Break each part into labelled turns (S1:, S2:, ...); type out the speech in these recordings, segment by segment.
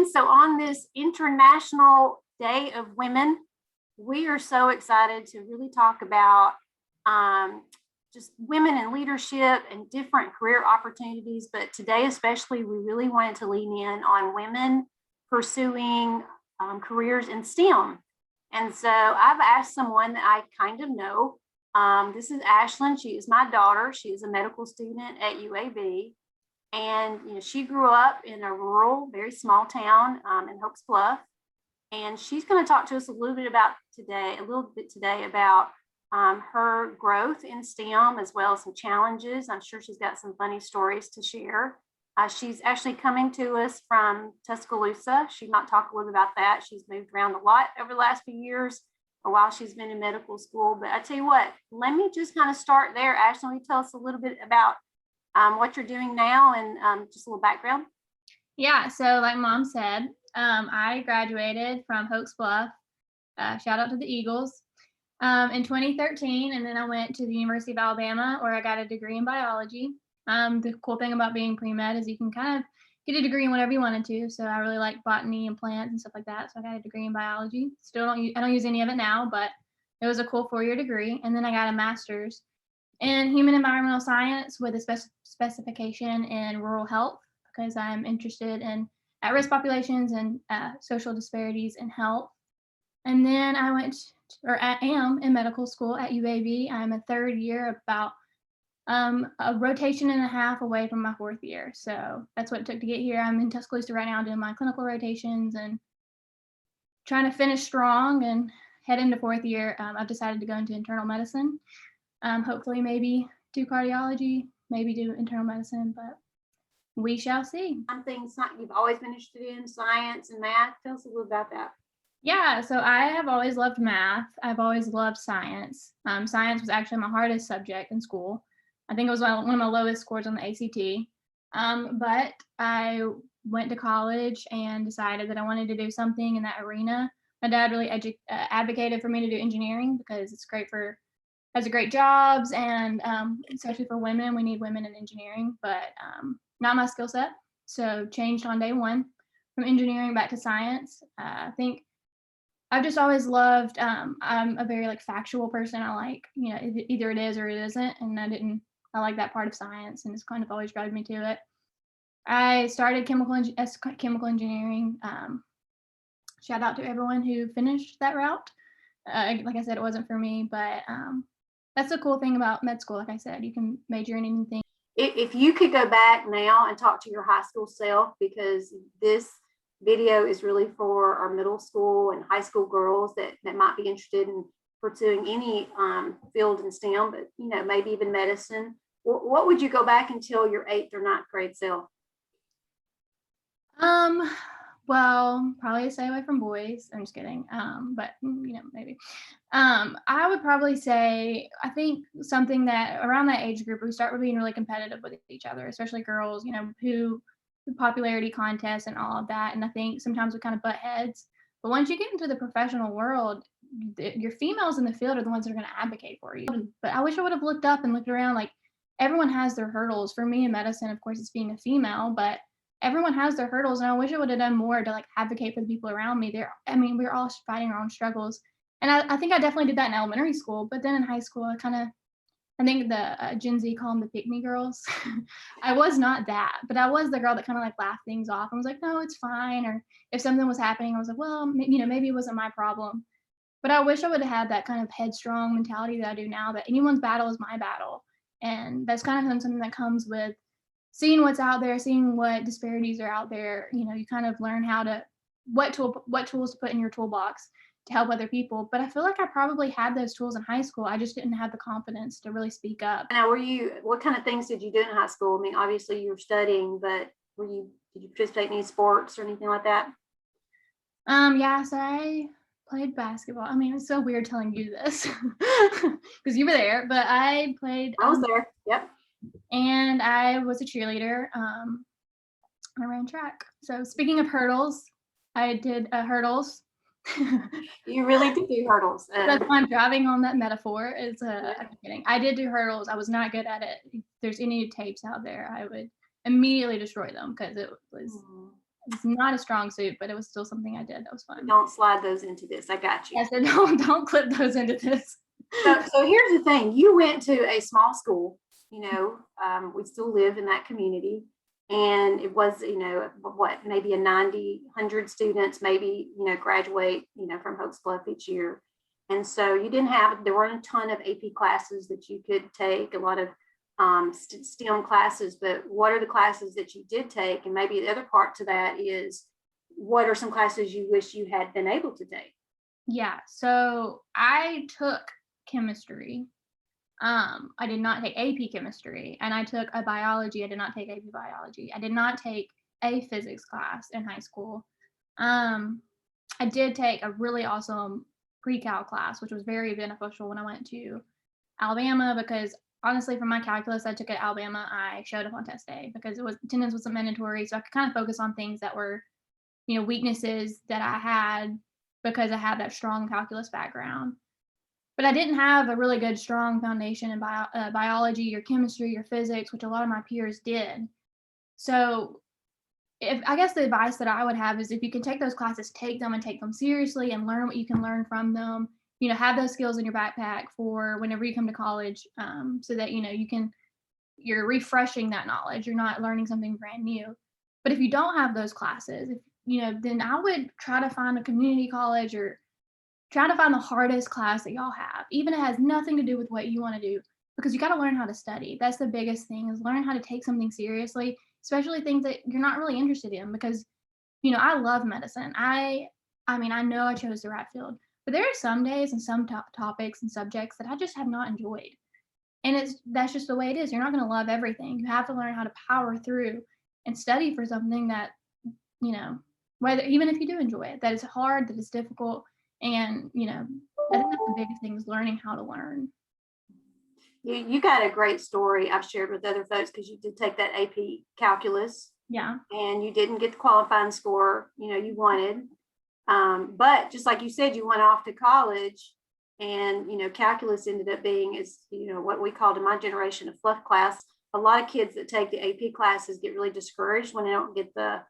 S1: everyone. So on this International Day of Women, we are so excited to really talk about just women in leadership and different career opportunities. But today, especially, we really wanted to lean in on women pursuing careers in STEM. And so I've asked someone that I kind of know. This is Ashlyn. She is my daughter. She is a medical student at UAB. And she grew up in a rural, very small town in Hopes Bluff. And she's going to talk to us a little bit today about her growth in STEM, as well as some challenges. I'm sure she's got some funny stories to share. She's actually coming to us from Tuscaloosa. She might talk a little about that. She's moved around a lot over the last few years while she's been in medical school. But I tell you what, let me just kind of start there. Ashley, will you tell us a little bit about what you're doing now and just a little background?
S2: Yeah, so like Mom said, I graduated from Hopes Bluff, shout out to the Eagles, in 2013, and then I went to the University of Alabama where I got a degree in biology. The cool thing about being pre-med is you can kind of get a degree in whatever you wanted to, so I really like botany and plants and stuff like that, so I got a degree in biology. I don't use any of it now, but it was a cool 4-year degree, and then I got a master's in human environmental science with a specification in rural health, because I'm interested in at-risk populations and social disparities in health. And then I am in medical school at UAB. I'm a third year, about a rotation and a half away from my 4th year. So that's what it took to get here. I'm in Tuscaloosa right now doing my clinical rotations and trying to finish strong and head into 4th year. I've decided to go into internal medicine. Hopefully maybe do cardiology, maybe do internal medicine, but we shall see.
S1: One thing you've always been interested in, science and math. Tell us a little about that.
S2: Yeah, so I have always loved math. I've always loved science. Science was actually my hardest subject in school. I think it was one of my lowest scores on the ACT. But I went to college and decided that I wanted to do something in that arena. My dad really advocated for me to do engineering because it's has great jobs, and especially for women, we need women in engineering, but not my skill set. So changed on day one from engineering back to science. I think I've just always loved, I'm a very factual person. I like, either it is or it isn't. And I like that part of science, and it's kind of always drove me to it. I started chemical engineering. Shout out to everyone who finished that route. Like I said, it wasn't for me, but that's the cool thing about med school. Like I said, you can major in anything.
S1: If you could go back now and talk to your high school self, because this video is really for our middle school and high school girls that might be interested in pursuing any field in STEM, but maybe even medicine. What would you go back and tell your 8th or 9th grade self?
S2: Well, probably stay away from boys. I'm just kidding. But maybe. I would probably say, I think something that around that age group, we start being really competitive with each other, especially girls, who popularity contests and all of that. And I think sometimes we kind of butt heads. But once you get into the professional world, your females in the field are the ones that are going to advocate for you. But I wish I would have looked up and looked around. Everyone has their hurdles. For me in medicine, of course, it's being a female, but everyone has their hurdles, and I wish I would have done more to advocate for the people around me. We're all fighting our own struggles, and I think I definitely did that in elementary school. But then in high school, I think the Gen Z call them the pick me girls. I was not that, but I was the girl that kind of laughed things off and was like, no, it's fine. Or if something was happening, I was like, well, maybe it wasn't my problem. But I wish I would have had that kind of headstrong mentality that I do now, that anyone's battle is my battle, and that's kind of something that comes with seeing what's out there, seeing what disparities are out there. You kind of learn what tools to put in your toolbox to help other people. But I feel like I probably had those tools in high school. I just didn't have the confidence to really speak up.
S1: Now, what kind of things did you do in high school? Obviously you were studying, but did you participate in any sports or anything like that?
S2: Yeah, so I played basketball. It's so weird telling you this because you were there, but I
S1: was there. Yep.
S2: And I was a cheerleader. I ran track. So speaking of hurdles, I did hurdles.
S1: You really did do hurdles.
S2: That's why I'm driving on that metaphor. I'm kidding. I did do hurdles. I was not good at it. If there's any tapes out there, I would immediately destroy them because it was It's not a strong suit, but it was still something I did. That was fun.
S1: Don't slide those into this. I got you.
S2: I said, don't clip those into this.
S1: So here's the thing. You went to a small school, we still live in that community. And it was, maybe a 90, 100 students, maybe, graduate, from Hoax Bluff each year. And so there weren't a ton of AP classes that you could take, a lot of STEM classes, but what are the classes that you did take? And maybe the other part to that is, what are some classes you wish you had been able to take?
S2: Yeah, so I took chemistry. I did not take AP chemistry, and I took a biology. I did not take AP biology. I did not take a physics class in high school. I did take a really awesome pre-cal class, which was very beneficial when I went to Alabama, because honestly, for my calculus I took at Alabama, I showed up on test day because attendance wasn't mandatory, so I could kind of focus on things that were, weaknesses that I had because I had that strong calculus background. But I didn't have a really good, strong foundation in biology or chemistry or physics, which a lot of my peers did. So I guess the advice that I would have is, if you can take those classes, take them and take them seriously and learn what you can learn from them. Have those skills in your backpack for whenever you come to college, so that, you're refreshing that knowledge. You're not learning something brand new. But if you don't have those classes, then I would try to find a community college, or try to find the hardest class that y'all have, even if it has nothing to do with what you want to do, because you got to learn how to study. That's the biggest thing, is learn how to take something seriously, especially things that you're not really interested in, because, I love medicine. I know I chose the right field, but there are some days and some topics and subjects that I just have not enjoyed. And that's just the way it is. You're not going to love everything. You have to learn how to power through and study for something that, whether, even if you do enjoy it, that is hard, that is difficult. And, I think that's the biggest thing, is learning how to learn.
S1: You got a great story I've shared with other folks, because you did take that AP calculus.
S2: Yeah.
S1: And you didn't get the qualifying score, you wanted. But just like you said, you went off to college, and, calculus ended up being, what we called in my generation a fluff class. A lot of kids that take the AP classes get really discouraged when they don't get the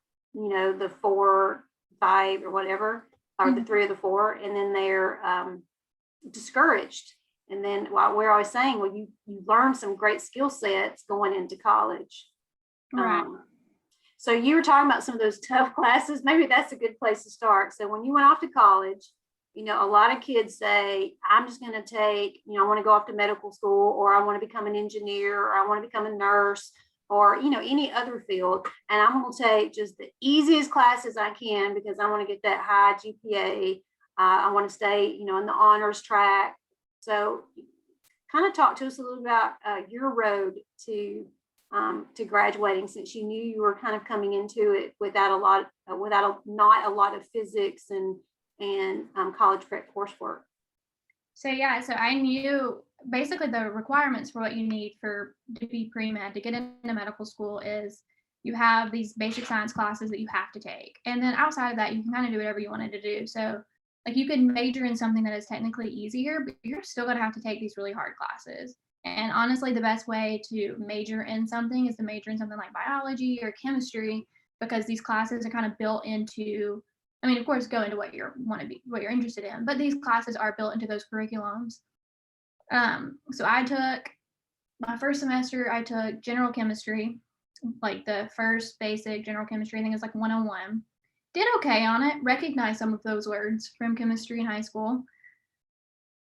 S1: 4, 5 or whatever, or the 3 or the 4, and then they're discouraged. And then we're always saying, well, you learn some great skill sets going into college.
S2: Right.
S1: So you were talking about some of those tough classes. Maybe that's a good place to start. So when you went off to college, a lot of kids say, I'm just going to take, I want to go off to medical school, or I want to become an engineer, or I want to become a nurse, or, any other field. And I'm going to take just the easiest classes I can, because I want to get that high GPA. I want to stay, in the honors track. So kind of talk to us a little about your road to graduating, since you knew you were kind of coming into it without not a lot of physics and college prep coursework.
S2: So I knew basically the requirements for what you need to be pre-med, to get into medical school, is you have these basic science classes that you have to take. And then outside of that, you can kind of do whatever you wanted to do. So like, you can major in something that is technically easier, but you're still going to have to take these really hard classes. And honestly, the best way to major in something is to major in something like biology or chemistry, because these classes are kind of built into, of course, go into what you're interested in, but these classes are built into those curriculums. So I took my first semester, I took general chemistry, like the first basic general chemistry. I think it's like 101. Did okay on it, recognized some of those words from chemistry in high school.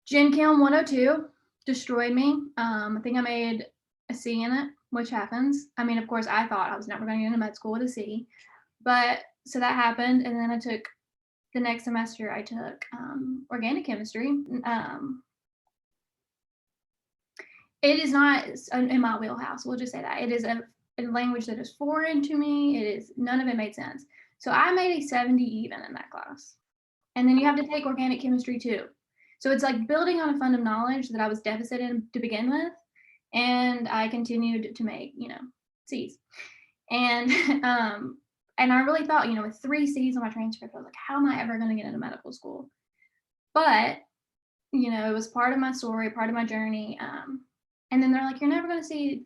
S2: Gen Chem 102 destroyed me. I think I made a C in it, which happens. Of course, I thought I was never going to get into med school with a C, but so that happened. And then the next semester, I took organic chemistry. It is not in my wheelhouse. We'll just say that. It is a language that is foreign to me. None of it made sense. So I made a 70 even in that class. And then you have to take organic chemistry too. So it's like building on a fund of knowledge that I was deficit in to begin with. And I continued to make, C's. And and I really thought, with 3 C's on my transcript, I was like, how am I ever going to get into medical school? But, it was part of my story, part of my journey. And then they're like, you're never going to see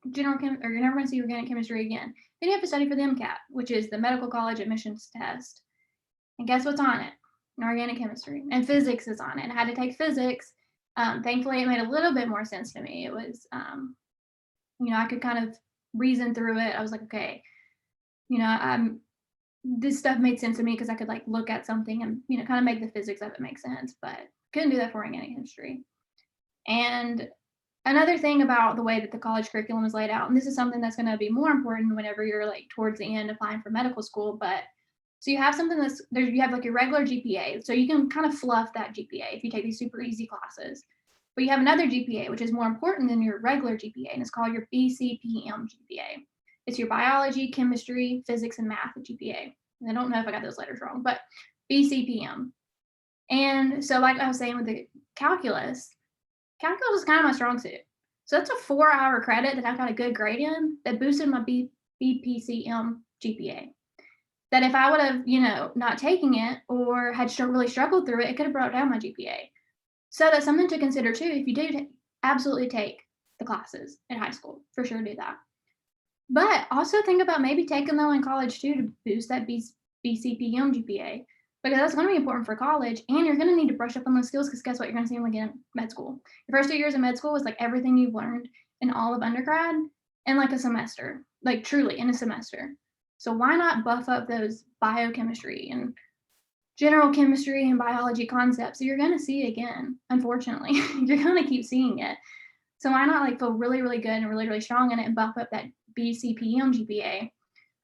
S2: or you're never going to see organic chemistry again. Then you have to study for the MCAT, which is the medical college admissions test. And guess what's on it? Organic chemistry, and physics is on it. And I had to take physics. Thankfully, it made a little bit more sense to me. It was, I could kind of reason through it. I was like, okay, this stuff made sense to me because I could like look at something and, kind of make the physics of it make sense, but couldn't do that for organic chemistry. And another thing about the way that the college curriculum is laid out, and this is something that's going to be more important whenever you're like towards the end applying for medical school, but so you have something you have like your regular GPA. So you can kind of fluff that GPA if you take these super easy classes. But you have another GPA, which is more important than your regular GPA, and it's called your BCPM GPA. It's your biology, chemistry, physics, and math GPA. And I don't know if I got those letters wrong, but BCPM. And so like I was saying with the calculus is kind of my strong suit. So that's a 4-hour credit that I got a good grade in that boosted my BPCM GPA. That if I would have, not taking it or had really struggled through it, it could have brought down my GPA. So that's something to consider too. If you do absolutely take the classes in high school, for sure do that. But also think about maybe taking them in college too to boost that BCPM GPA, because that's going to be important for college, and you're going to need to brush up on those skills because guess what? You're going to see them again in med school. Your first 2 years of med school is like everything you've learned in all of undergrad in like a semester, like truly in a semester. So why not buff up those biochemistry and general chemistry and biology concepts that you're going to see again? Unfortunately, you're going to keep seeing it. So why not like feel really, really good and really, really strong in it and buff up that BCPM GPA?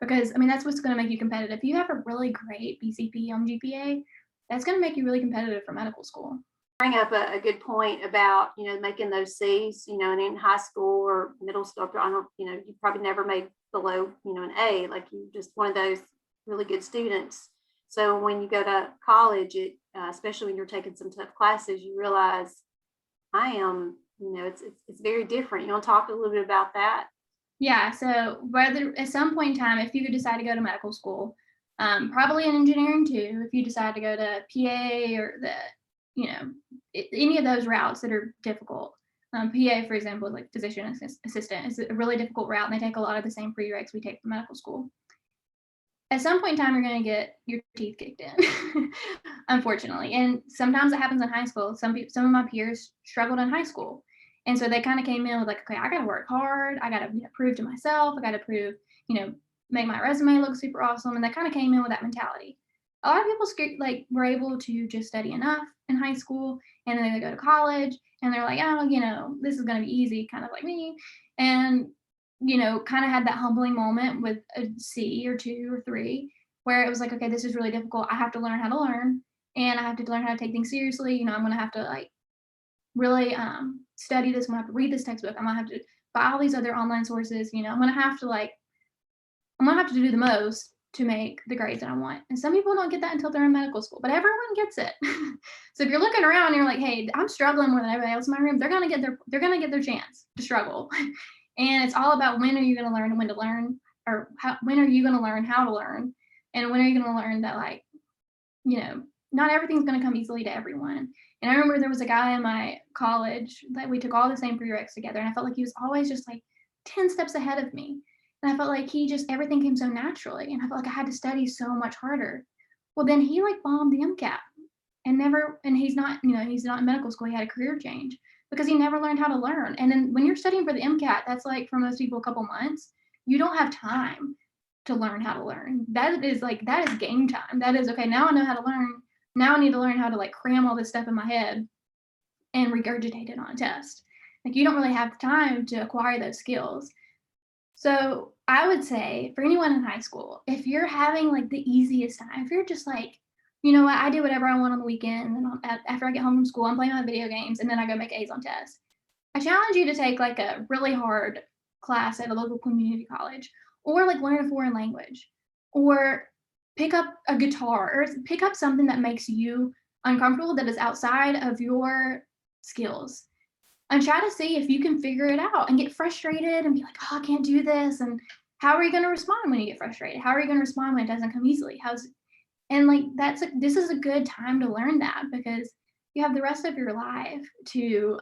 S2: Because that's what's going to make you competitive. If you have a really great BCPM GPA, that's going to make you really competitive for medical school.
S1: Bring up a good point about, making those C's, and in high school or middle school, you probably never made below, an A, like you just one of those really good students. So when you go to college, especially when you're taking some tough classes, you realize I am, it's very different. You want to talk a little bit about that?
S2: Yeah, so whether at some point in time, if you could decide to go to medical school, probably in engineering too, if you decide to go to PA or any of those routes that are difficult. PA, for example, is like physician assistant. It's a really difficult route, and they take a lot of the same prereqs we take for medical school. At some point in time, you're going to get your teeth kicked in, unfortunately. And sometimes it happens in high school. Some of my peers struggled in high school. And so they kind of came in with like, okay, I got to work hard. I got to prove to myself. I got to prove, make my resume look super awesome. And they kind of came in with that mentality. A lot of people were able to just study enough in high school, and then they go to college and they're like, oh, this is going to be easy, kind of like me. And, kind of had that humbling moment with a C or 2 or 3, where it was like, okay, this is really difficult. I have to learn how to learn, and I have to learn how to take things seriously. I'm going to have to really study this. I'm going to have to read this textbook. I'm going to have to buy all these other online sources. I'm going to have to do the most to make the grades that I want. And some people don't get that until they're in medical school, but everyone gets it. So if you're looking around and you're like, hey, I'm struggling more than everybody else in my room, they're going to get their chance to struggle. And it's all about when are you going to learn when to learn, or when are you going to learn how to learn, and when are you going to learn that not everything's going to come easily to everyone. And I remember there was a guy in my college that we took all the same prereqs together, and I felt like he was always just 10 steps ahead of me. And I felt like everything came so naturally, and I felt like I had to study so much harder. Well, then he bombed the MCAT and he's not in medical school. He had a career change because he never learned how to learn. And then when you're studying for the MCAT, that's for most people a couple months. You don't have time to learn how to learn. That is game time. That is, okay, now I know how to learn. Now I need to learn how to cram all this stuff in my head and regurgitate it on a test. You don't really have time to acquire those skills. So I would say for anyone in high school, if you're having the easiest time, if you're just you know what, I do whatever I want on the weekend, and after I get home from school, I'm playing my video games, and then I go make A's on tests. I challenge you to take a really hard class at a local community college, or learn a foreign language, or pick up a guitar, or pick up something that makes you uncomfortable, that is outside of your skills, and try to see if you can figure it out and get frustrated and be like, oh, I can't do this. And how are you going to respond when you get frustrated? How are you going to respond when it doesn't come easily? This is a good time to learn that, because you have the rest of your life to,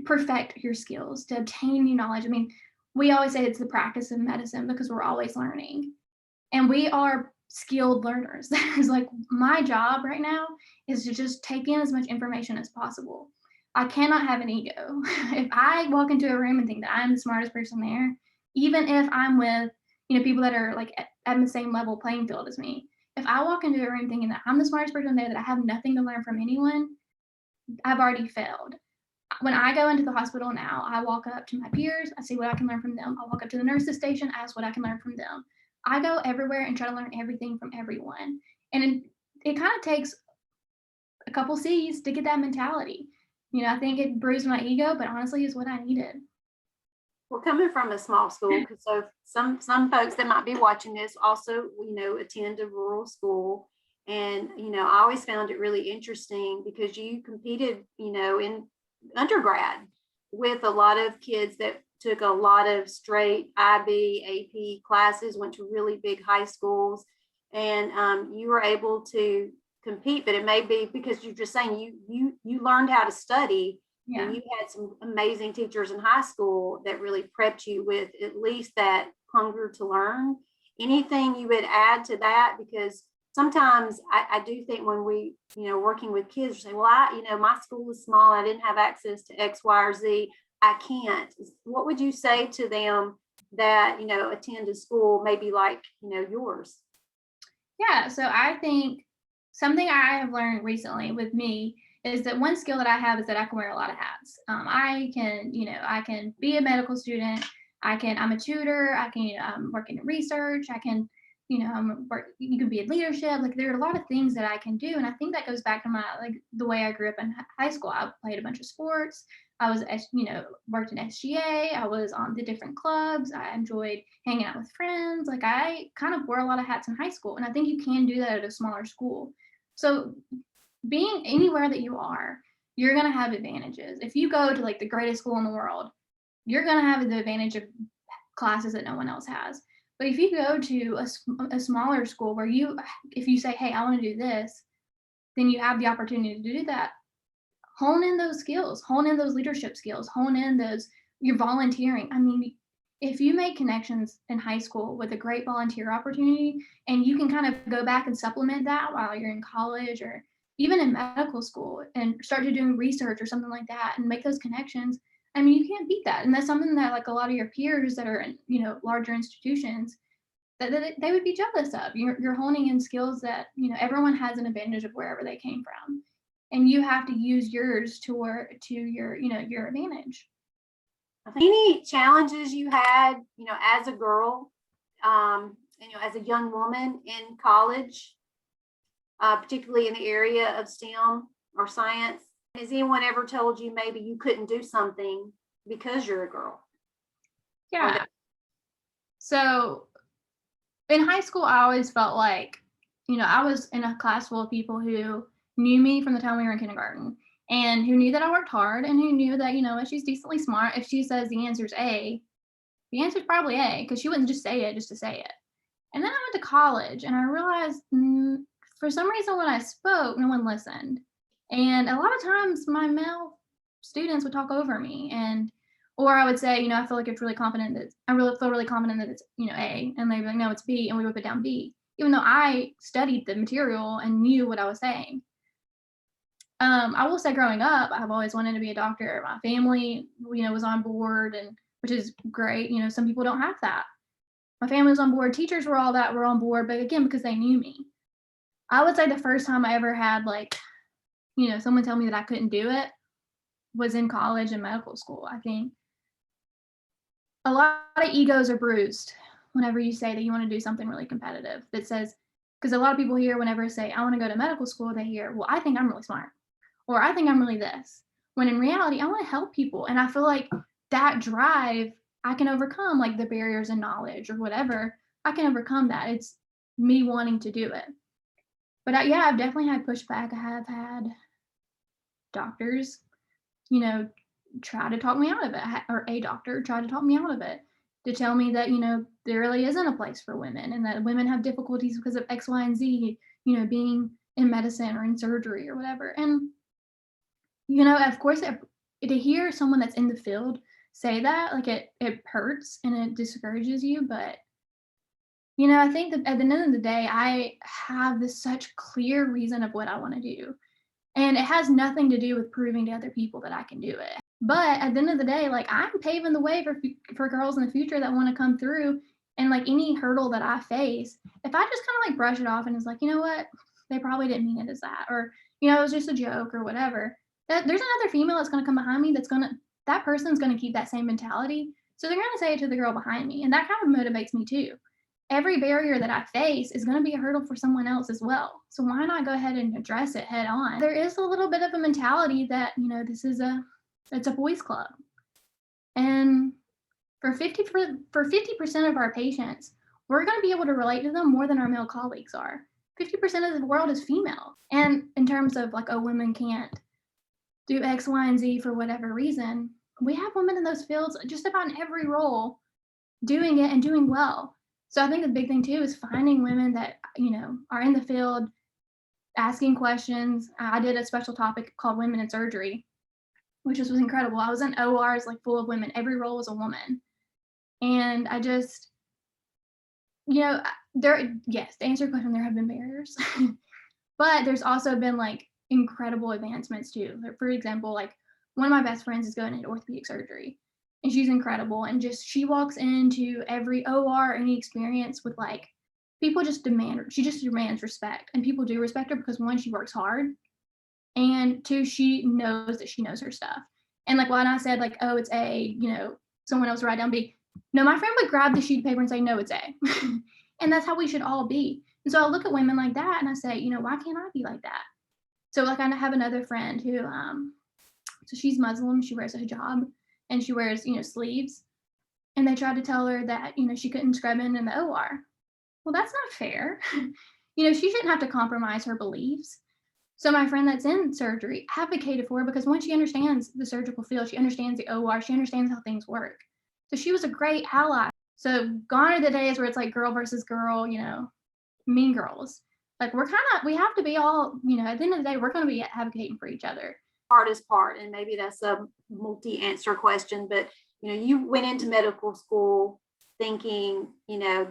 S2: perfect your skills, to obtain new knowledge. I mean, we always say it's the practice of medicine because we're always learning. And we are skilled learners. It's like my job right now is to just take in as much information as possible. I cannot have an ego. If I walk into a room and think that I'm the smartest person there, even if I'm with, people that are like at the same level playing field as me, if I walk into a room thinking that I'm the smartest person there, that I have nothing to learn from anyone, I've already failed. When I go into the hospital now, I walk up to my peers, I see what I can learn from them. I walk up to the nurse's station, ask what I can learn from them. I go everywhere and try to learn everything from everyone. And it kind of takes a couple C's to get that mentality. I think it bruised my ego, but honestly is what I needed.
S1: Well, coming from a small school, because so some folks that might be watching this also, attend a rural school. And, I always found it really interesting because you competed, in undergrad with a lot of kids that took a lot of straight IB, AP classes, went to really big high schools, and you were able to compete. But it may be because you're just saying you learned how to study.
S2: Yeah.
S1: And you had some amazing teachers in high school that really prepped you with at least that hunger to learn. Anything you would add to that? Because sometimes I do think when we, working with kids, say, well, my school is small. I didn't have access to X, Y, or Z. I can't. What would you say to them that, attend a school maybe like, yours?
S2: Yeah. So I think something I have learned recently with me is that one skill that I have is that I can wear a lot of hats. I can be a medical student. I'm a tutor. I can work in research. I can, you can be in leadership. Like there are a lot of things that I can do. And I think that goes back to the way I grew up in high school. I played a bunch of sports. I was, worked in SGA. I was on the different clubs. I enjoyed hanging out with friends. Like I kind of wore a lot of hats in high school. And I think you can do that at a smaller school. So being anywhere that you are, you're going to have advantages. If you go to like the greatest school in the world, you're going to have the advantage of classes that no one else has. But if you go to a smaller school where if you say, hey, I want to do this, then you have the opportunity to do that. Hone in those skills, hone in those leadership skills, hone in your volunteering. I mean, if you make connections in high school with a great volunteer opportunity and you can kind of go back and supplement that while you're in college or even in medical school and start to doing research or something like that and make those connections, I mean, you can't beat that. And that's something that like a lot of your peers that are in, larger institutions, that they would be jealous of. You're honing in skills that, everyone has an advantage of wherever they came from. And you have to use yours to your, your advantage.
S1: Any challenges you had, as a girl, as a young woman in college, particularly in the area of STEM or science? Has anyone ever told you maybe you couldn't do something because you're a girl?
S2: Yeah. So in high school, I always felt like, I was in a class full of people who knew me from the time we were in kindergarten and who knew that I worked hard and who knew that, if she's decently smart, if she says the answer's A, the answer's probably A, because she wouldn't just say it just to say it. And then I went to college and I realized for some reason when I spoke, no one listened. And a lot of times my male students would talk over me or I would say, I feel like it's really confident that I really feel really confident that it's, A, and they'd be like, no, it's B, and we would put down B, even though I studied the material and knew what I was saying. I will say growing up, I've always wanted to be a doctor. My family, was on board, and which is great. Some people don't have that. My family was on board. Teachers were on board, but again, because they knew me. I would say the first time I ever had someone tell me that I couldn't do it was in college and medical school. I think a lot of egos are bruised whenever you say that you want to do something really competitive that says, because a lot of people here, whenever I say I want to go to medical school, they hear, well, I think I'm really smart, or I think I'm really this. When in reality, I want to help people. And I feel like that drive, I can overcome like the barriers in knowledge or whatever. I can overcome that. It's me wanting to do it. But I've definitely had pushback. I have had doctors, try to talk me out of it, or a doctor tried to talk me out of it, to tell me that, there really isn't a place for women and that women have difficulties because of X, Y, and Z, being in medicine or in surgery or whatever. And, of course, it to hear someone that's in the field say that, like, it hurts and it discourages you, but, I think that at the end of the day, I have this such clear reason of what I wanna do, and it has nothing to do with proving to other people that I can do it. But at the end of the day, like, I'm paving the way for girls in the future that wanna come through, and, like, any hurdle that I face, if I just kinda, like, brush it off and it's like, "You know what? They probably didn't mean it as that," or, "It was just a joke," or whatever, that there's another female that's gonna come behind me that person's gonna keep that same mentality, so they're gonna say it to the girl behind me, and that kind of motivates me too. Every barrier that I face is gonna be a hurdle for someone else as well, so why not go ahead and address it head on? There is a little bit of a mentality that, it's a boys club, and for 50% of our patients, we're gonna be able to relate to them more than our male colleagues are. 50% of the world is female, and in terms of, like, "Oh, women can't do X, Y, and Z for whatever reason," we have women in those fields just about in every role doing it and doing well. So I think the big thing too is finding women that, are in the field, asking questions. I did a special topic called Women in Surgery, which was incredible. I was in ORs like full of women. Every role was a woman. And I just, yes, to answer your question, there have been barriers. But there's also been like incredible advancements too. Like, for example, like one of my best friends is going into orthopedic surgery and she's incredible. And just she walks into every OR, any experience with like people she just demands respect. And people do respect her because one, she works hard, and two, she knows that she knows her stuff. And like when I said like, oh, it's A, someone else write down B. No, my friend would grab the sheet of paper and say, no, it's A. And that's how we should all be. And so I look at women like that and I say, why can't I be like that? So like I have another friend who, so she's Muslim, she wears a hijab and she wears, sleeves. And they tried to tell her that, she couldn't scrub in the OR. Well, that's not fair. She shouldn't have to compromise her beliefs. So my friend that's in surgery advocated for her because once she understands the surgical field, she understands the OR, she understands how things work. So she was a great ally. So gone are the days where it's like girl versus girl, mean girls. Like we have to be all, at the end of the day, we're going to be advocating for each other.
S1: Hardest part, and maybe that's a multi-answer question, but you went into medical school thinking,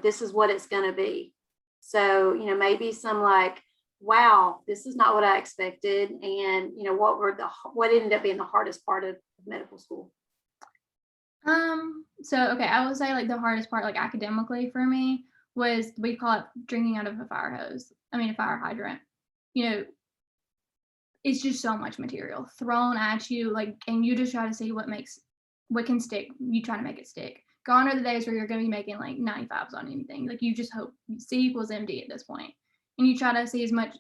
S1: this is what it's going to be. So, maybe some like, wow, this is not what I expected. And, what ended up being the hardest part of medical school?
S2: So, okay, I would say like the hardest part, like academically for me, was we call it drinking out of a fire hydrant. It's just so much material thrown at you, like, and you just try to see what can stick. You try to make it stick. Gone are the days where you're going to be making like 95s on anything. Like you just hope C equals MD at this point. And you try to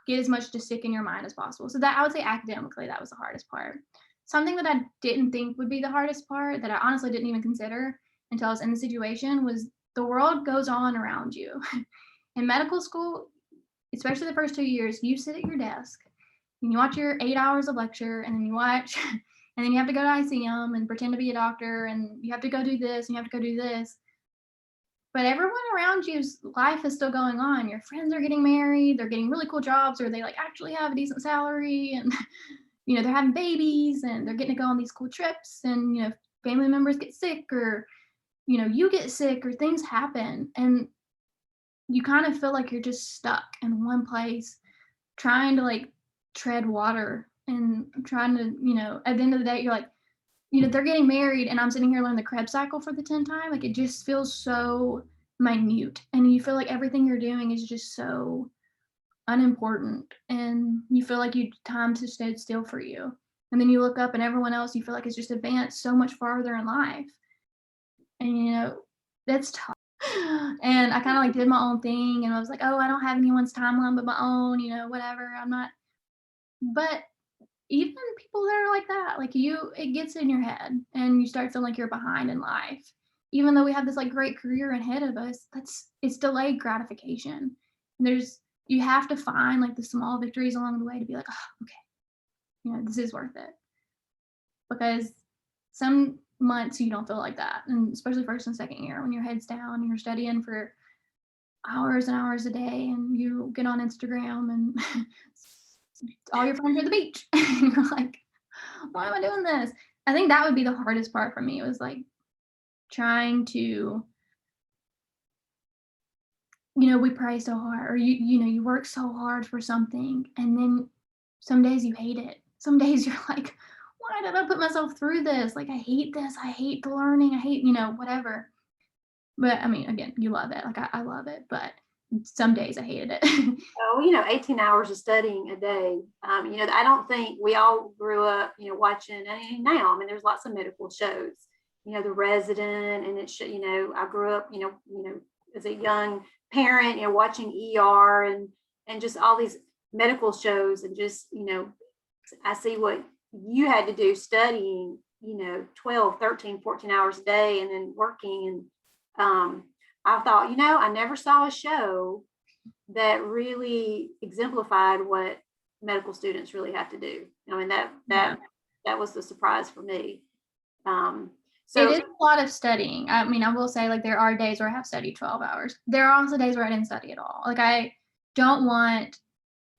S2: get as much to stick in your mind as possible. So that I would say academically, that was the hardest part. Something that I didn't think would be the hardest part that I honestly didn't even consider until I was in the situation was the world goes on around you. In medical school, especially the first 2 years, you sit at your desk and you watch your 8 hours of lecture and then you watch, and then you have to go to ICM and pretend to be a doctor and you have to go do this and you have to go do this. But everyone around you's life is still going on. Your friends are getting married, they're getting really cool jobs, or they like actually have a decent salary, and they're having babies and they're getting to go on these cool trips, and family members get sick, or you get sick, or things happen, and you kind of feel like you're just stuck in one place trying to like tread water and trying to, at the end of the day, you're like, they're getting married and I'm sitting here learning the Krebs cycle for the 10th time. Like it just feels so minute and you feel like everything you're doing is just so unimportant and you feel like time to stood still for you. And then you look up and everyone else, you feel like it's just advanced so much farther in life. And that's tough. And I kind of like did my own thing and I was like, oh, I don't have anyone's timeline but my own, whatever. I'm not, but even people that are like that, like it gets in your head and you start feeling like you're behind in life. Even though we have this like great career ahead of us, it's delayed gratification. And you have to find like the small victories along the way to be like, oh, okay, this is worth it. Because some months you don't feel like that. And especially first and second year when your head's down and you're studying for hours and hours a day and you get on Instagram and all your friends are at the beach. And you're like, Why am I doing this? I think that would be the hardest part for me was like trying to, we pray so hard, or you work so hard for something, and then some days you hate it. Some days you're like, why did I put myself through this? Like, I hate this. I hate the learning. I hate, whatever. But I mean, again, you love it. Like, I love it. But some days I hated it.
S1: Oh, 18 hours of studying a day. I don't think we all grew up, watching, and now, I mean, there's lots of medical shows, The Resident, and I grew up, as a young parent, watching ER and just all these medical shows, and just, I see what you had to do studying, 12, 13, 14 hours a day, and then working. And I thought, I never saw a show that really exemplified what medical students really have to do. I mean, that was the surprise for me.
S2: It is a lot of studying. I mean, I will say, like, there are days where I have studied 12 hours. There are also days where I didn't study at all. Like,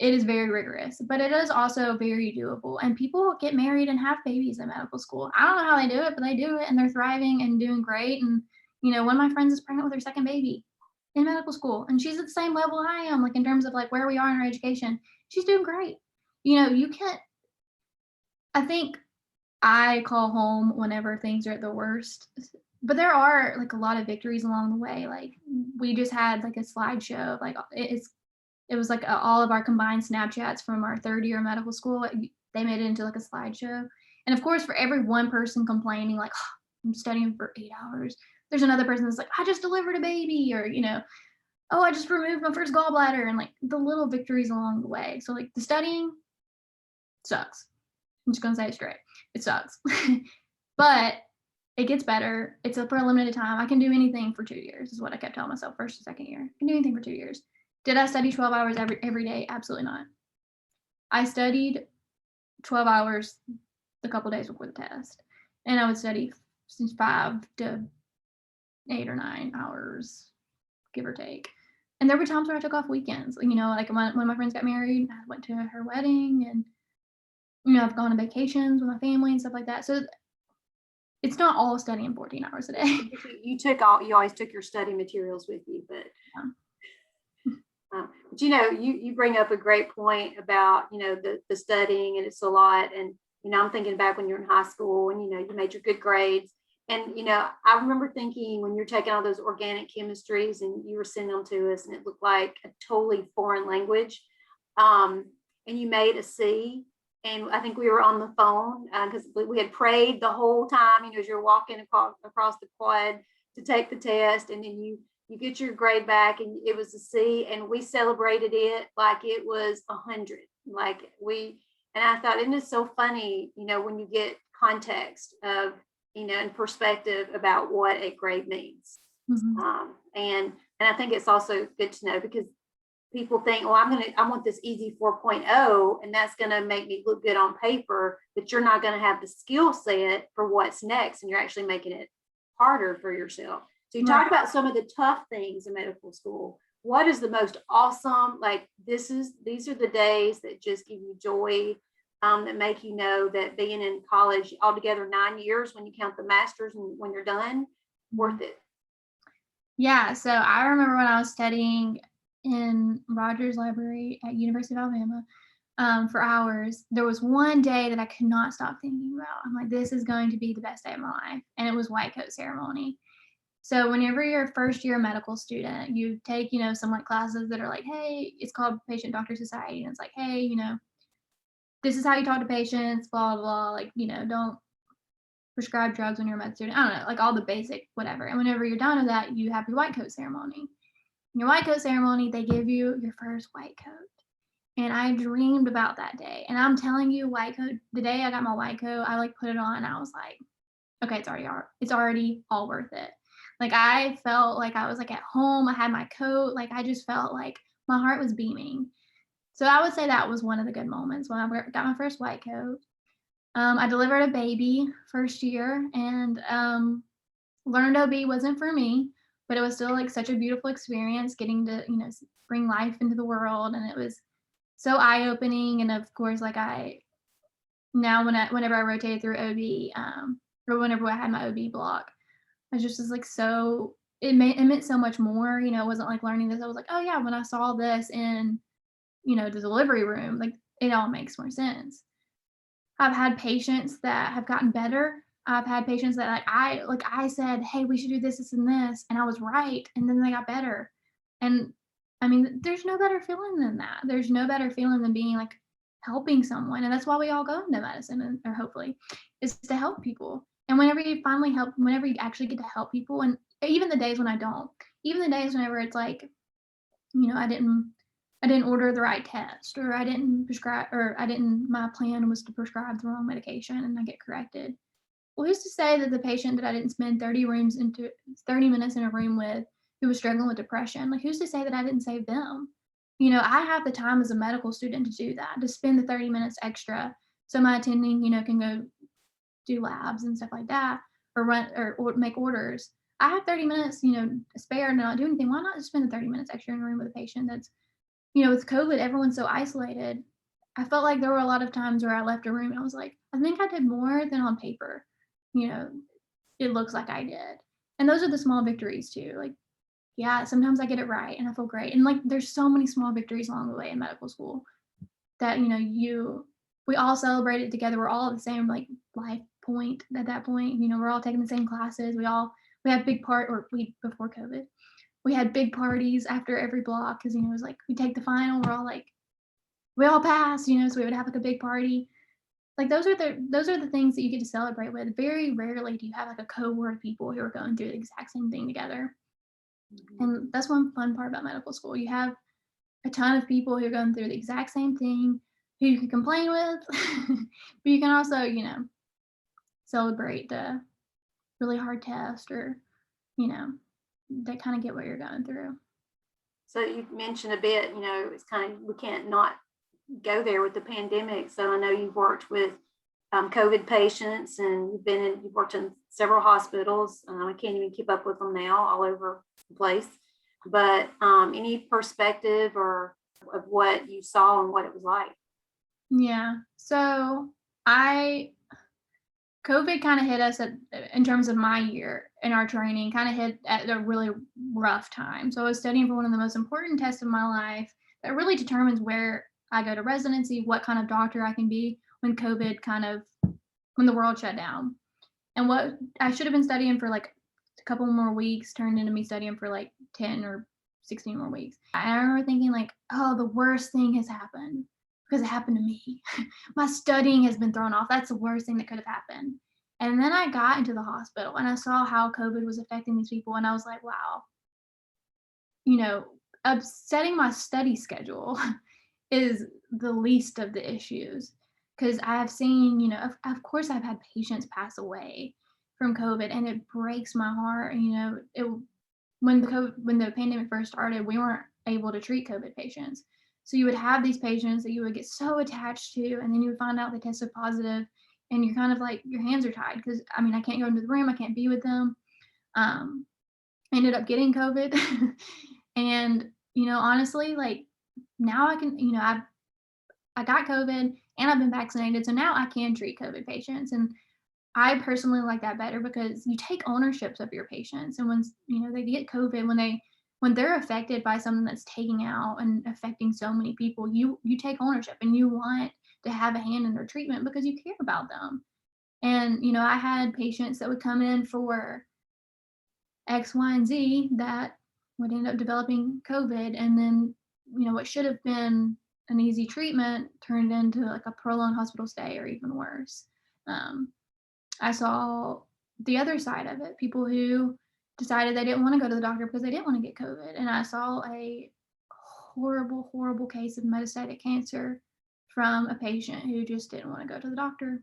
S2: it is very rigorous, but it is also very doable. And people get married and have babies in medical school. I don't know how they do it, but they do it, and they're thriving and doing great. And, one of my friends is pregnant with her second baby in medical school, and she's at the same level I am, like, in terms of like where we are in her education. She's doing great. You can't, I think I call home whenever things are at the worst, but there are like a lot of victories along the way. Like, we just had like a slideshow of, like, it was like all of our combined Snapchats from our third year of medical school. They made it into like a slideshow. And of course, for every one person complaining, like, "Oh, I'm studying for 8 hours," there's another person that's like, "I just delivered a baby," or, "Oh, I just removed my first gallbladder," and like the little victories along the way. So like the studying sucks. I'm just gonna say it straight. It sucks. But it gets better. It's for a limited time. I can do anything for 2 years, is what I kept telling myself first and second year. I can do anything for 2 years. Did I study 12 hours every day? Absolutely not. I studied 12 hours a couple days before the test. And I would study 5 to 8 or 9 hours, give or take. And there were times where I took off weekends. Like when my friends got married, I went to her wedding, and I've gone on vacations with my family and stuff like that. So it's not all studying 14 hours a day.
S1: You always took your study materials with you, but but you bring up a great point about the studying, and it's a lot. And I'm thinking back when you're in high school, and you made your good grades. And I remember thinking, when you're taking all those organic chemistries and you were sending them to us, and it looked like a totally foreign language, and you made a C. And I think we were on the phone because we had prayed the whole time, as you're walking across the quad to take the test, and then you get your grade back, and it was a C, and we celebrated it like it was 100. And I thought, isn't it so funny, when you get context of, and perspective about what a grade means.
S2: Mm-hmm.
S1: And I think it's also good to know, because people think, well, I want this easy 4.0, and that's going to make me look good on paper, but you're not going to have the skill set for what's next, and you're actually making it harder for yourself. So you talk about some of the tough things in medical school. What is the most awesome, like, these are the days that just give you joy, that make you know that being in college altogether 9 years, when you count the masters and when you're done, worth it?
S2: Yeah, so I remember when I was studying in Rogers Library at University of Alabama, for hours, there was one day that I could not stop thinking about. I'm like, this is going to be the best day of my life. And it was white coat ceremony. So whenever you're a first year medical student, you take, some like classes that are like, hey, it's called Patient Doctor Society. And it's like, hey, this is how you talk to patients, blah, blah, blah. Like, don't prescribe drugs when you're a med student. I don't know, like all the basic whatever. And whenever you're done with that, you have your white coat ceremony. In your white coat ceremony, they give you your first white coat. And I dreamed about that day. And I'm telling you, white coat, the day I got my white coat, I like put it on, and I was like, okay, it's already all worth it. Like, I felt like I was like at home. I had my coat. Like, I just felt like my heart was beaming. So I would say that was one of the good moments when I got my first white coat. I delivered a baby first year, and learned OB wasn't for me, but it was still like such a beautiful experience getting to, bring life into the world. And it was so eye-opening. And of course, like, I now whenever I rotated through OB, or whenever I had my OB block, I just was like so it meant so much more. It wasn't like learning this. I was like, oh yeah, when I saw this in, the delivery room, like it all makes more sense. I've had patients that have gotten better. I've had patients that I said, "Hey, we should do this, this, and this," and I was right, and then they got better. And I mean, there's no better feeling than that. There's no better feeling than being like helping someone, and that's why we all go into medicine, or hopefully, is to help people. And whenever you actually get to help people, and even the days when I don't, even the days whenever it's like, I didn't order the right test, or I didn't prescribe, or my plan was to prescribe the wrong medication and I get corrected. Well, who's to say that the patient that I didn't spend 30 minutes in a room with, who was struggling with depression, like who's to say that I didn't save them? I have the time as a medical student to do that, to spend the 30 minutes extra so my attending, can go do labs and stuff like that, or run or make orders. I have 30 minutes, spare to not do anything. Why not just spend the 30 minutes extra in a room with a patient that's, with COVID, everyone's so isolated. I felt like there were a lot of times where I left a room and I was like, I think I did more than on paper, you know, it looks like I did. And those are the small victories too. Like, yeah, sometimes I get it right and I feel great. And like, there's so many small victories along the way in medical school that, we all celebrate it together. We're all at the same like life point at that point. We're all taking the same classes. We have before COVID, we had big parties after every block because, it was like we take the final, we all passed, so we would have like a big party. Like those are the things that you get to celebrate with. Very rarely do you have like a cohort of people who are going through the exact same thing together. And that's one fun part about medical school. You have a ton of people who are going through the exact same thing, who you can complain with, but you can also, celebrate the really hard test, or, they kind of get what you're going through.
S1: So you mentioned a bit, it's kind of, we can't not go there with the pandemic. So I know you've worked with COVID patients, and you've worked in several hospitals. I can't even keep up with them now, all over the place. But any perspective or of what you saw and what it was like?
S2: Yeah. So COVID kind of hit us in terms of my year in our training, kind of hit at a really rough time. So I was studying for one of the most important tests of my life that really determines where I go to residency, what kind of doctor I can be when when the world shut down. And what I should have been studying for like a couple more weeks turned into me studying for like 10 or 16 more weeks. I remember thinking like, oh, the worst thing has happened because it happened to me. My studying has been thrown off. That's the worst thing that could have happened. And then I got into the hospital and I saw how COVID was affecting these people. And I was like, wow, upsetting my study schedule is the least of the issues. Because I have seen, of course, I've had patients pass away from COVID, and it breaks my heart. When the pandemic first started, we weren't able to treat COVID patients. So you would have these patients that you would get so attached to, and then you would find out they tested positive, and you're kind of like, your hands are tied because, I can't go into the room, I can't be with them. I ended up getting COVID. And, honestly, like now I can, I got COVID and I've been vaccinated. So now I can treat COVID patients. And I personally like that better because you take ownerships of your patients. And when, they get COVID, when they're affected by something that's taking out and affecting so many people, you take ownership and you want to have a hand in their treatment because you care about them. And, I had patients that would come in for X, Y, and Z that would end up developing COVID. And then, what should have been an easy treatment turned into like a prolonged hospital stay or even worse. I saw the other side of it, people who decided they didn't want to go to the doctor because they didn't want to get COVID. And I saw a horrible, horrible case of metastatic cancer from a patient who just didn't want to go to the doctor,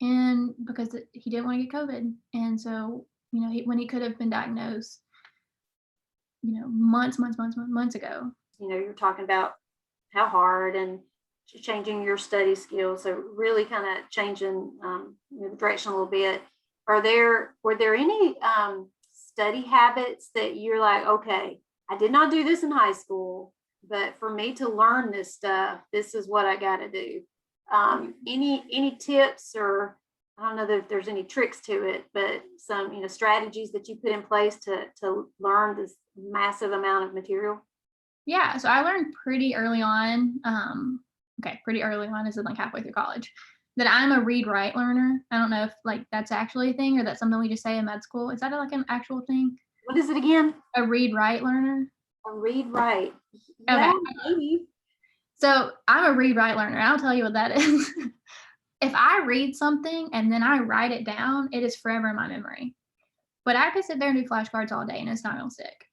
S2: and because he didn't want to get COVID. And so, when he could have been diagnosed, months ago.
S1: You're talking about how hard and changing your study skills. So really kind of changing the direction a little bit. Were there any study habits that you're like, okay, I did not do this in high school, but for me to learn this stuff, this is what I got to do? Any tips, or I don't know that there's any tricks to it, but some, strategies that you put in place to learn this massive amount of material?
S2: Yeah, so I learned pretty early on, okay, pretty early on as in like halfway through college, that I'm a read write learner. I don't know if like that's actually a thing or that's something we just say in med school. Is that like an actual thing?
S1: What is it again?
S2: A read write learner?
S1: A read write.
S2: Okay.
S1: Yeah, maybe.
S2: So I'm a read write learner. I'll tell you what that is. If I read something and then I write it down, it is forever in my memory. But I could sit there and do flashcards all day and it's not gonna stick.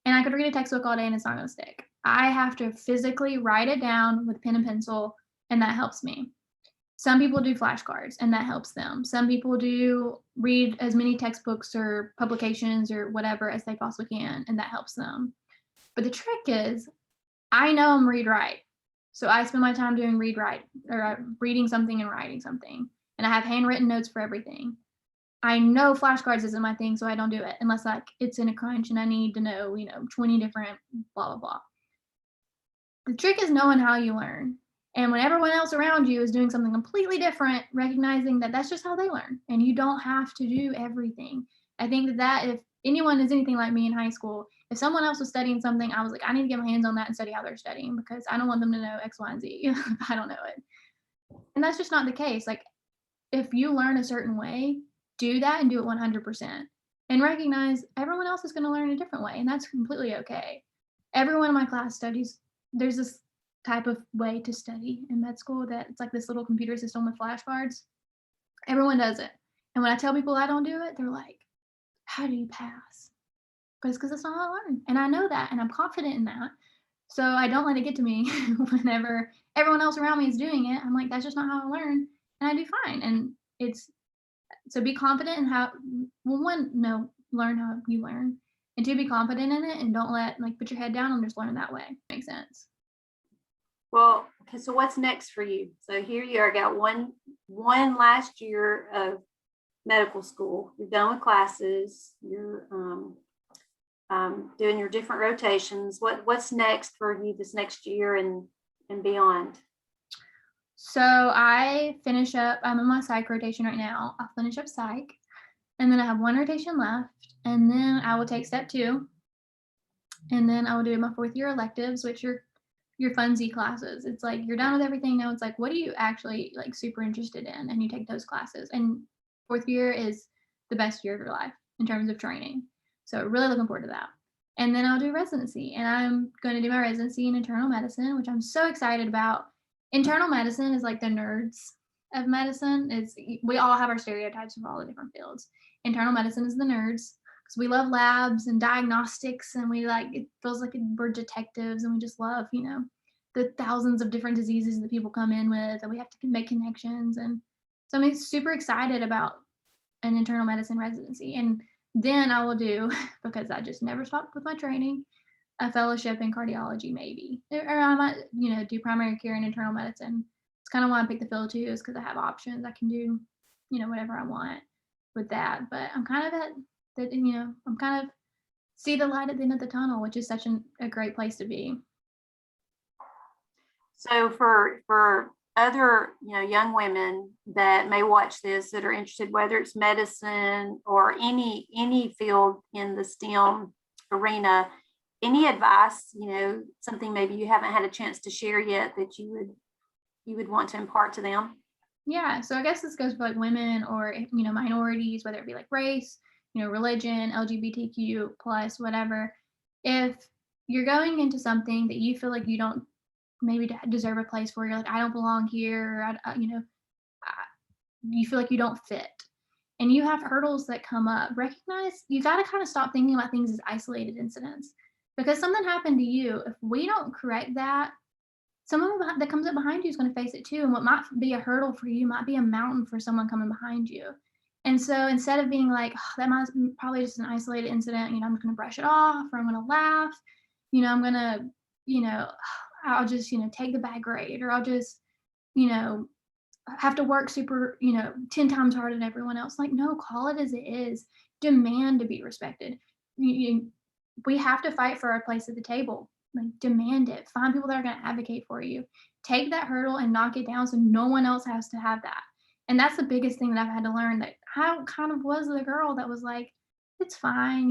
S2: And I could read a textbook all day and it's not gonna stick. I have to physically write it down with pen and pencil, and that helps me. Some people do flashcards and that helps them. Some people do read as many textbooks or publications or whatever as they possibly can, and that helps them. But the trick is, I know I'm read write. So I spend my time doing read write or reading something and writing something. And I have handwritten notes for everything. I know flashcards isn't my thing, so I don't do it unless like it's in a crunch and I need to know, 20 different blah blah blah. The trick is knowing how you learn. And when everyone else around you is doing something completely different, recognizing that that's just how they learn and you don't have to do everything. I think that if anyone is anything like me in high school, if someone else was studying something, I was like, I need to get my hands on that and study how they're studying because I don't want them to know X, Y, and Z if I don't know it. And that's just not the case. Like, if you learn a certain way, do that and do it 100% and recognize everyone else is going to learn a different way. And that's completely okay. Everyone in my class studies, there's this type of way to study in med school that it's like this little computer system with flashcards. Everyone does it. And when I tell people I don't do it, they're like, how do you pass? Because it's not how I learn. And I know that and I'm confident in that. So I don't let it get to me whenever everyone else around me is doing it. I'm like, that's just not how I learn. And I do fine. And it's so be confident in how, well, one, no, learn how you learn. And two, be confident in it and don't let like put your head down and just learn that way. Makes sense.
S1: Well, okay, so what's next for you? So here you are, got one last year of medical school. You're done with classes. You're doing your different rotations. What's next for you this next year and beyond?
S2: So I finish up, I'm in my psych rotation right now. I'll finish up psych and then I have one rotation left and then I will take step 2 and then I will do my 4th year electives, which are your funsy classes. It's like you're done with everything now. It's like, what are you actually like super interested in? And you take those classes. And 4th year is the best year of your life in terms of training. So really looking forward to that. And then I'll do residency and I'm going to do my residency in internal medicine, which I'm so excited about. Internal medicine is like the nerds of medicine. We all have our stereotypes of all the different fields. Internal medicine is the nerds because we love labs and diagnostics and we like, it feels like we're detectives and we just love, the thousands of different diseases that people come in with and we have to make connections. And so I'm super excited about an internal medicine residency. And then I will do, because I just never stopped with my training, a fellowship in cardiology maybe. Or I might, do primary care and internal medicine. It's kind of why I picked the fellow too, is because I have options. I can do, whatever I want with that. But I'm kind of at that, I'm kind of see the light at the end of the tunnel, which is such a great place to be.
S1: So for other, young women that may watch this that are interested, whether it's medicine or any field in the STEM arena, any advice, something maybe you haven't had a chance to share yet that you would want to impart to them?
S2: Yeah, so I guess this goes for like women or minorities, whether it be like race, religion, LGBTQ plus, whatever. If you're going into something that you feel like you don't maybe deserve a place for, you're like, I don't belong here, or you feel like you don't fit, and you have hurdles that come up, recognize you got to kind of stop thinking about things as isolated incidents, because something happened to you. If we don't correct that, someone that comes up behind you is going to face it too. And what might be a hurdle for you might be a mountain for someone coming behind you. And so instead of being like, oh, that might probably just an isolated incident, I'm just going to brush it off, or I'm going to laugh, I'm going to, I'll just, take the bad grade, or I'll just, have to work super, 10 times harder than everyone else. Like, no, call it as it is. Demand to be respected. We have to fight for our place at the table. like demand it. Find people that are going to advocate for you. Take that hurdle and knock it down so no one else has to have that. And that's the biggest thing that I've had to learn, that I kind of was the girl that was like, it's fine,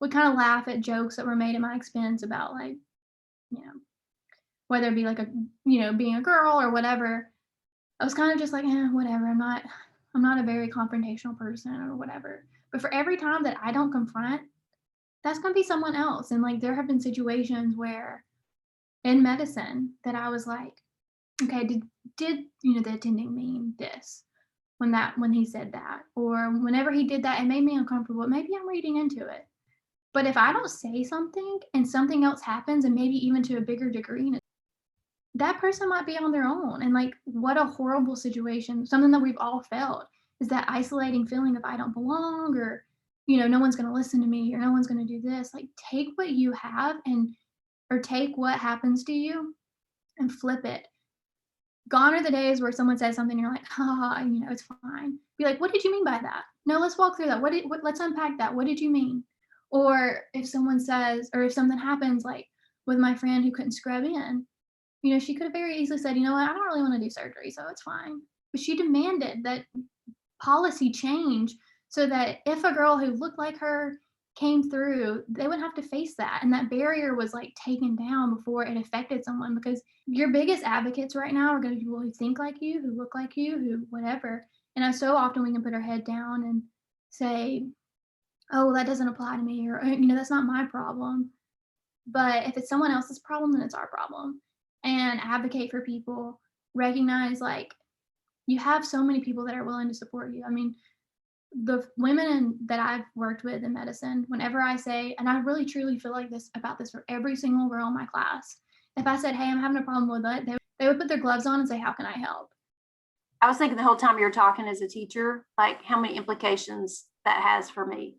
S2: would kind of laugh at jokes that were made at my expense about like, you know, whether it be like being a girl or whatever. I was kind of just like, whatever. I'm not a very confrontational person or whatever. But for every time that I don't confront, that's going to be someone else. And like there have been situations where in medicine that I was like, okay, did the attending mean this when he said that? Or whenever he did that, it made me uncomfortable. Maybe I'm reading into it. But if I don't say something and something else happens, and maybe even to a bigger degree, that person might be on their own. And like, what a horrible situation. Something that we've all felt is that isolating feeling of I don't belong, or, no one's going to listen to me, or no one's going to do this. Like, take what you have or take what happens to you and flip it. Gone are the days where someone says something and you're like, ha, it's fine. Be like, what did you mean by that? No, let's walk through that. Let's unpack that. What did you mean? Or if someone says, or if something happens, like with my friend who couldn't scrub in, she could have very easily said, you know what, I don't really want to do surgery, so it's fine. But she demanded that policy change so that if a girl who looked like her came through, they wouldn't have to face that. And that barrier was like taken down before it affected someone, because your biggest advocates right now are going to be people who think like you, who look like you, who whatever. And so often we can put our head down and say, oh, well, that doesn't apply to me, or, that's not my problem. But if it's someone else's problem, then it's our problem. And advocate for people, recognize like you have so many people that are willing to support you. I mean, the women that I've worked with in medicine, whenever I say, and I really truly feel like this about this for every single girl in my class, if I said, hey, I'm having a problem with it, they would put their gloves on and say, how can I help?
S1: I was thinking the whole time you were talking as a teacher, like how many implications that has for me.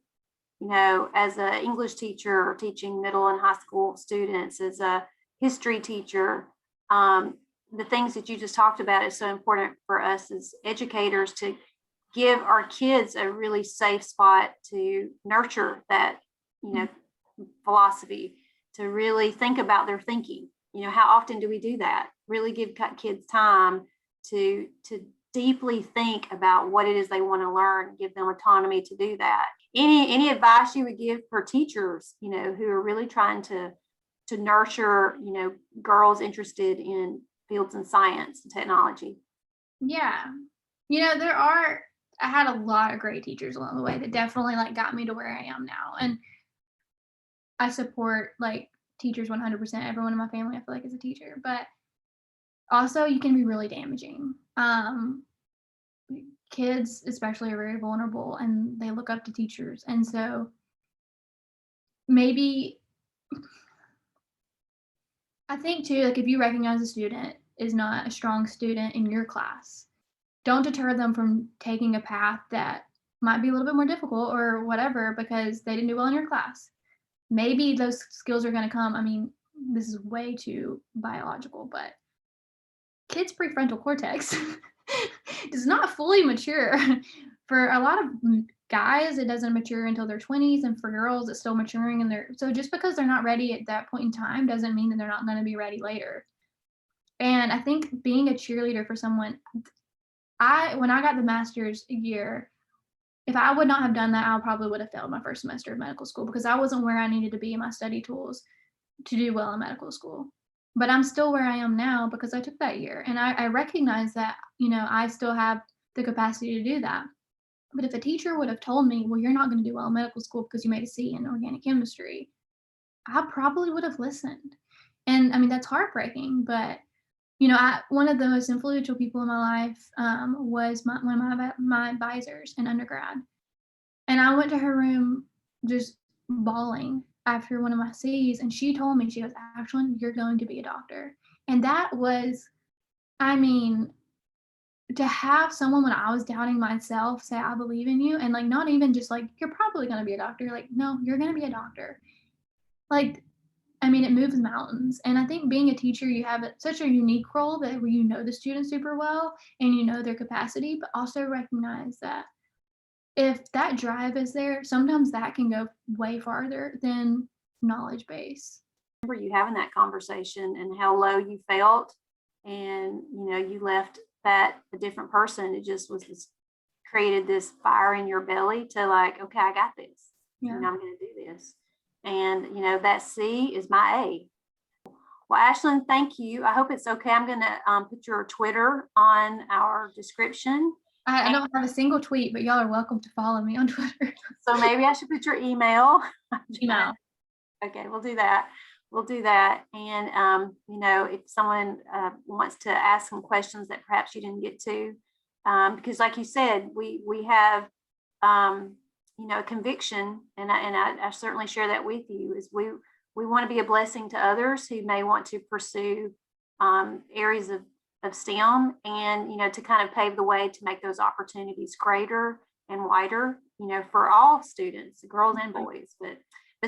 S1: As an English teacher teaching middle and high school students, as a history teacher, the things that you just talked about is so important for us as educators to give our kids a really safe spot to nurture that, philosophy, to really think about their thinking. How often do we do that? Really give kids time to deeply think about what it is they want to learn, give them autonomy to do that. Any advice you would give for teachers, who are really trying to nurture, girls interested in fields in science and technology?
S2: Yeah. I had a lot of great teachers along the way that definitely like got me to where I am now. And I support like teachers 100%. Everyone in my family, I feel like, is a teacher, but also you can be really damaging. Kids especially are very vulnerable and they look up to teachers. And so maybe I think too, like if you recognize a student is not a strong student in your class, don't deter them from taking a path that might be a little bit more difficult or whatever because they didn't do well in your class. Maybe those skills are going to come. I mean, this is way too biological, but kids' prefrontal cortex does not fully mature. For a lot of guys, it doesn't mature until their 20s, and for girls, it's still maturing in their. So just because they're not ready at that point in time doesn't mean that they're not going to be ready later. And I think being a cheerleader for someone, when I got the master's year, if I would not have done that, I probably would have failed my first semester of medical school because I wasn't where I needed to be in my study tools to do well in medical school. But I'm still where I am now because I took that year. And I recognize that, I still have the capacity to do that. But if a teacher would have told me, well, you're not going to do well in medical school because you made a C in organic chemistry, I probably would have listened. And I mean, that's heartbreaking, but one of the most influential people in my life was one of my advisors in undergrad. And I went to her room just bawling after one of my C's. And she told me, she goes, Ashlyn, you're going to be a doctor. And that was, I mean, to have someone when I was doubting myself say, I believe in you. And like, not even just like, you're probably going to be a doctor. Like, no, you're going to be a doctor. Like, I mean, it moves mountains. And I think being a teacher, you have such a unique role that where you know the students super well and you know their capacity, but also recognize that if that drive is there, sometimes that can go way farther than knowledge base.
S1: remember you having that conversation and how low you felt, and you left that a different person. It just was created this fire in your belly to like, okay, I got this.
S2: Yeah.
S1: I'm going to do this. And that C is my A. Well, Ashlyn, thank you. I hope it's okay. I'm going to put your Twitter on our description.
S2: I don't have a single tweet, but y'all are welcome to follow me on Twitter.
S1: So maybe I should put your email.
S2: Email.
S1: Okay, we'll do that. And, if someone wants to ask some questions that perhaps you didn't get to, because like you said, we have, a conviction, and I certainly share that with you, is we want to be a blessing to others who may want to pursue areas of STEM, and, to kind of pave the way to make those opportunities greater and wider, for all students, girls and boys. But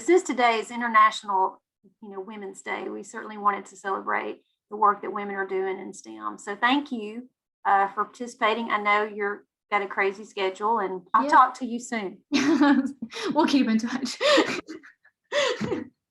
S1: since today is International Women's Day, we certainly wanted to celebrate the work that women are doing in STEM. So thank you for participating. I know you've got a crazy schedule, and I'll talk to you soon.
S2: We'll keep in touch.